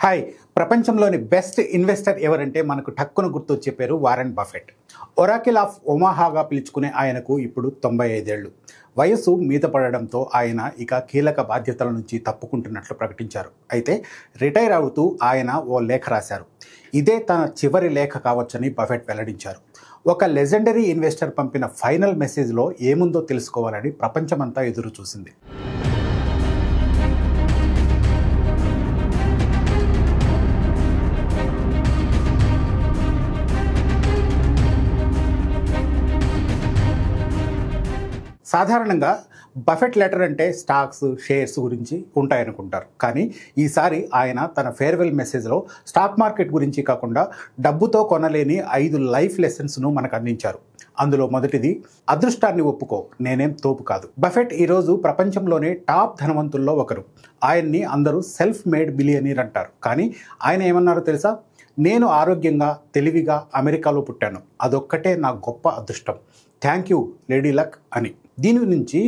Hi ప్రపంచంలోని best investor ఎవరంటే మనకు టక్కున గుర్తొచ్చే పేరు వారెన్ బఫెట్. ఒరాకిల్ ఆఫ్ ఒమాహాగా పిలుచుకునే ఆయనకు ఇప్పుడు 95 ఏళ్ళు. వయస్సు మీద పడడంతో ఆయన ఇక కీలక బాధ్యతల నుంచి తప్పుకుంటున్నట్లు ప్రకటించారు. అయితే రిటైర్ అవుతూ ఆయన ఓ లేఖ రాశారు. ఇదే తన చివరి లేఖ కావచ్చని బఫెట్ వెల్లడించారు. ఒక లెజెండరీ ఇన్వెస్టర్ పంపిన ఫైనల్ మెసేజ్లో ఏముందో తెలుసుకోవాలని ప్రపంచమంతా ఎదురు చూసింది. సాధారణంగా బఫెట్ లెటర్ అంటే స్టాక్స్, షేర్స్ గురించి ఉంటాయనుకుంటారు. కానీ ఈసారి ఆయన తన ఫేర్వెల్ మెసేజ్లో స్టాక్ మార్కెట్ గురించి కాకుండా డబ్బుతో కొనలేని 5 లైఫ్ లెసన్స్ను మనకు అందించారు. అందులో మొదటిది, అదృష్టాన్ని ఒప్పుకో, నేనేం తోపు కాదు. బఫెట్ ఈరోజు ప్రపంచంలోనే టాప్ ధనవంతుల్లో ఒకరు. ఆయన్ని అందరూ సెల్ఫ్ మేడ్ బిలియనీర్ అంటారు. కానీ ఆయన ఏమన్నారో తెలుసా? నేను ఆరోగ్యంగా, తెలివిగా అమెరికాలో పుట్టాను. అదొక్కటే నా గొప్ప అదృష్టం. థ్యాంక్ యూ లేడీ లక్ అని. దీని నుంచి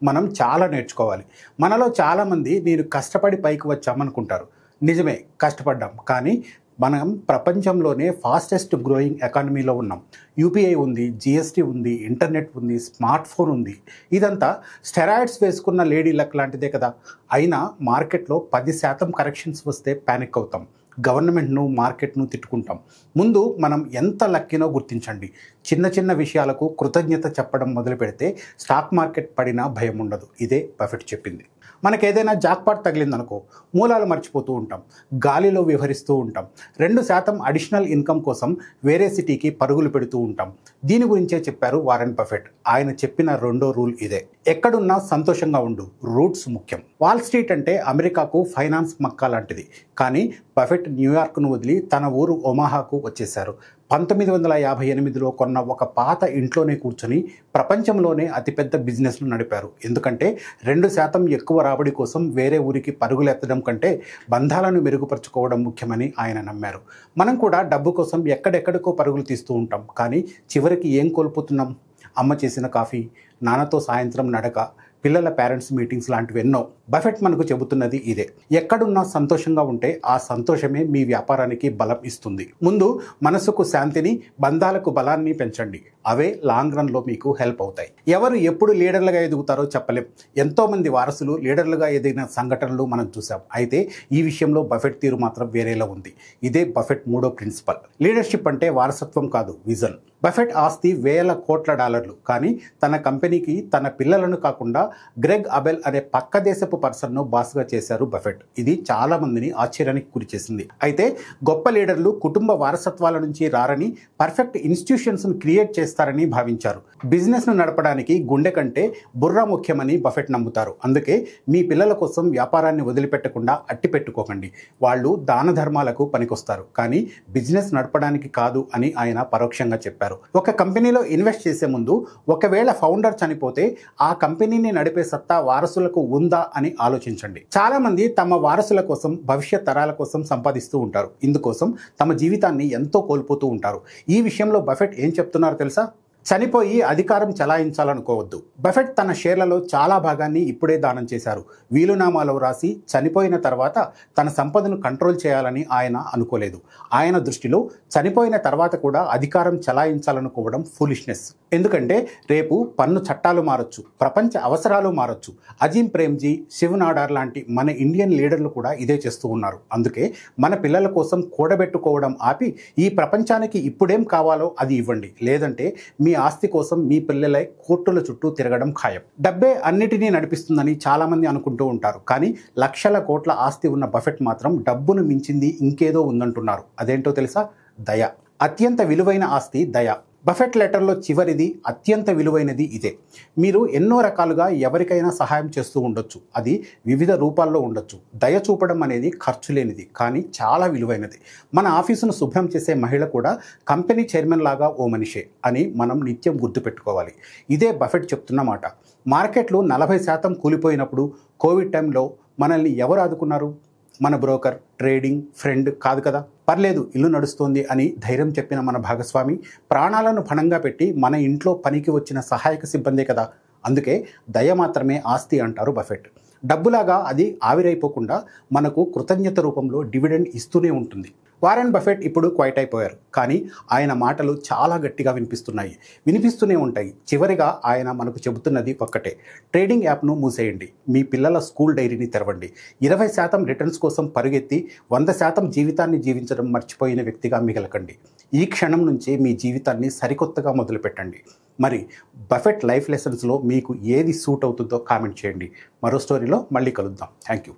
మనం చాలా నేర్చుకోవాలి. మనలో చాలామంది నేను కష్టపడి పైకి వచ్చామనుకుంటారు. నిజమే, కష్టపడ్డాం. కానీ మనం ప్రపంచంలోనే ఫాస్టెస్ట్ గ్రోయింగ్ ఎకానమీలో ఉన్నాం. యూపీఐ ఉంది, జిఎస్టీ ఉంది, ఇంటర్నెట్ ఉంది, స్మార్ట్ ఫోన్ ఉంది. ఇదంతా స్టెరాయిడ్స్ వేసుకున్న లేడీ లక్ లాంటిదే కదా. అయినా మార్కెట్లో 10% కరెక్షన్స్ వస్తే ప్యానిక్ అవుతాం. గవర్నమెంట్ను, మార్కెట్ను తిట్టుకుంటాం. ముందు మనం ఎంత లక్కీనో గుర్తించండి. చిన్న చిన్న విషయాలకు కృతజ్ఞత చెప్పడం మొదలు పెడితే స్టాక్ మార్కెట్ పడినా భయం ఉండదు. ఇదే బఫెట్ చెప్పింది. మనకేదైనా జాక్పాట్ తగిలిందనుకో, మూలాలు మర్చిపోతూ ఉంటాం, గాలిలో విహరిస్తూ ఉంటాం, 2% అడిషనల్ ఇన్కమ్ కోసం వేరే సిటీకి పరుగులు పెడుతూ ఉంటాం. దీని గురించే చెప్పారు వారెన్ బఫెట్. ఆయన చెప్పిన రెండో రూల్ ఇదే: ఎక్కడున్నా సంతోషంగా ఉండు, రూట్స్ ముఖ్యం. వాల్ స్ట్రీట్ అంటే అమెరికాకు ఫైనాన్స్ మక్కా లాంటిది. కానీ బఫెట్ న్యూయార్క్ను వదిలి తన ఊరు ఒమాహాకు వచ్చేశారు. 1958లో కొన్న ఒక పాత ఇంట్లోనే కూర్చొని ప్రపంచంలోనే అతిపెద్ద బిజినెస్ను నడిపారు. ఎందుకంటే 2% ఎక్కువ రాబడి కోసం వేరే ఊరికి పరుగులెత్తడం కంటే బంధాలను మెరుగుపరుచుకోవడం ముఖ్యమని ఆయన నమ్మారు. మనం కూడా డబ్బు కోసం ఎక్కడెక్కడికో పరుగులు తీస్తూ ఉంటాం. కానీ చివరికి ఏం కోల్పోతున్నాం? అమ్మ చేసిన కాఫీ, నాన్నతో సాయంత్రం నడక, పిల్లల పేరెంట్స్ మీటింగ్స్ లాంటివి ఎన్నో. బఫెట్ మనకు చెబుతున్నది ఇదే: ఎక్కడున్నా సంతోషంగా ఉంటే ఆ సంతోషమే మీ వ్యాపారానికి బలం ఇస్తుంది. ముందు మనసుకు శాంతిని, బంధాలకు బలాన్ని పెంచండి. అవే లాంగ్ రన్లో మీకు హెల్ప్ అవుతాయి. ఎవరు ఎప్పుడు లీడర్లుగా ఎదుగుతారో చెప్పలేం. ఎంతోమంది వారసులు లీడర్లుగా ఎదిగిన సంఘటనలు మనం చూసాం. అయితే ఈ విషయంలో బఫెట్ తీరు మాత్రం వేరేలా ఉంది. ఇదే బఫెట్ మూడో ప్రిన్సిపల్. లీడర్షిప్ అంటే వారసత్వం కాదు, విజన్. బఫెట్ ఆస్తి వేల కోట్ల డాలర్లు. కానీ తన కంపెనీకి తన పిల్లలను కాకుండా గ్రెగ్ అబెల్ అనే పక్క దేశపు పర్సన్ను బాస్గా చేశారు బఫెట్. ఇది చాలా మందిని ఆశ్చర్యానికి గురి చేసింది. అయితే గొప్ప లీడర్లు కుటుంబ వారసత్వాల నుంచి రారని, పర్ఫెక్ట్ ఇన్స్టిట్యూషన్స్ను క్రియేట్ చేస్తారని భావించారు. బిజినెస్ను నడపడానికి గుండె కంటే బుర్ర ముఖ్యమని బఫెట్ నమ్ముతారు. అందుకే మీ పిల్లల కోసం వ్యాపారాన్ని వదిలిపెట్టకుండా అట్టి పెట్టుకోకండి. వాళ్ళు దాన ధర్మాలకు పనికొస్తారు, కానీ బిజినెస్ నడపడానికి కాదు అని ఆయన పరోక్షంగా చెప్పారు. ఒక కంపెనీలో ఇన్వెస్ట్ చేసే ముందు ఒకవేళ ఫౌండర్ చనిపోతే ఆ కంపెనీని నడిపే సత్తా వారసులకు ఉందా అని ఆలోచించండి. చాలా మంది తమ వారసుల కోసం, భవిష్యత్ తరాల కోసం సంపాదిస్తూ ఉంటారు. ఇందుకోసం తమ జీవితాన్ని ఎంతో కోల్పోతూ ఉంటారు. ఈ విషయంలో బఫెట్ ఏం చెప్తున్నారో తెలుసా? చనిపోయి అధికారం చలాయించాలనుకోవద్దు. బఫెట్ తన షేర్లలో చాలా భాగాన్ని ఇప్పుడే దానం చేశారు. వీలునామాలో రాసి చనిపోయిన తర్వాత తన సంపదను కంట్రోల్ చేయాలని ఆయన అనుకోలేదు. ఆయన దృష్టిలో చనిపోయిన తర్వాత కూడా అధికారం చలాయించాలనుకోవడం ఫూలిష్నెస్. ఎందుకంటే రేపు పన్ను చట్టాలు మారొచ్చు, ప్రపంచ అవసరాలు మారొచ్చు. అజీం ప్రేమ్జీ, శివ్ నాడార్ లాంటి మన ఇండియన్ లీడర్లు కూడా ఇదే చేస్తూ ఉన్నారు. అందుకే మన పిల్లల కోసం కూడబెట్టుకోవడం ఆపి ఈ ప్రపంచానికి ఇప్పుడేం కావాలో అది ఇవ్వండి. లేదంటే మీ ఆస్తి కోసం మీ పిల్లలై కోర్టుల చుట్టూ తిరగడం ఖాయం. డబ్బే అన్నిటినీ నడిపిస్తుందని చాలామంది అనుకుంటూ ఉంటారు. కానీ లక్షల కోట్ల ఆస్తి ఉన్న బఫెట్ మాత్రం డబ్బును మించింది ఇంకేదో ఉందంటున్నారు. అదేంటో తెలుసా? దయ. అత్యంత విలువైన ఆస్తి దయ. బఫెట్ లెటర్లో చివరిది, అత్యంత విలువైనది ఇదే. మీరు ఎన్నో రకాలుగా ఎవరికైనా సహాయం చేస్తూ ఉండొచ్చు. అది వివిధ రూపాల్లో ఉండొచ్చు. దయ చూపడం అనేది ఖర్చు లేనిది, కానీ చాలా విలువైనది. మన ఆఫీసును శుభ్రం చేసే మహిళ కూడా కంపెనీ చైర్మన్ లాగా ఓ మనిషే అని మనం నిత్యం గుర్తుపెట్టుకోవాలి. ఇదే బఫెట్ చెప్తున్న మాట. మార్కెట్లు 40% కూలిపోయినప్పుడు, కోవిడ్ టైంలో మనల్ని ఎవరు ఆదుకున్నారు? మన బ్రోకర్, ట్రేడింగ్ ఫ్రెండ్ కాదు కదా. పర్లేదు, ఇల్లు నడుస్తోంది అని ధైర్యం చెప్పిన మన భాగస్వామి, ప్రాణాలను పణంగా పెట్టి మన ఇంట్లో పనికి వచ్చిన సహాయక సిబ్బందే కదా. అందుకే దయ మాత్రమే ఆస్తి అంటారు బఫెట్. డబ్బులాగా అది ఆవిరైపోకుండా మనకు కృతజ్ఞత రూపంలో డివిడెండ్ ఇస్తూనే ఉంటుంది. వారెన్ బఫెట్ ఇప్పుడు క్వైట్ అయిపోయారు, కానీ ఆయన మాటలు చాలా గట్టిగా వినిపిస్తూనే ఉంటాయి. చివరిగా ఆయన మనకు చెబుతున్నది ఒక్కటే: ట్రేడింగ్ యాప్ను మూసేయండి, మీ పిల్లల స్కూల్ డైరీని తెరవండి. 20% రిటర్న్స్ కోసం పరుగెత్తి 100% జీవితాన్ని జీవించడం మర్చిపోయిన వ్యక్తిగా మిగలకండి. ఈ క్షణం నుంచి మీ జీవితాన్ని సరికొత్తగా మొదలుపెట్టండి. మరి బఫెట్ లైఫ్ లెసన్స్లో మీకు ఏది సూట్ అవుతుందో కామెంట్ చేయండి. మరో స్టోరీలో మళ్ళీ కలుద్దాం. Thank you.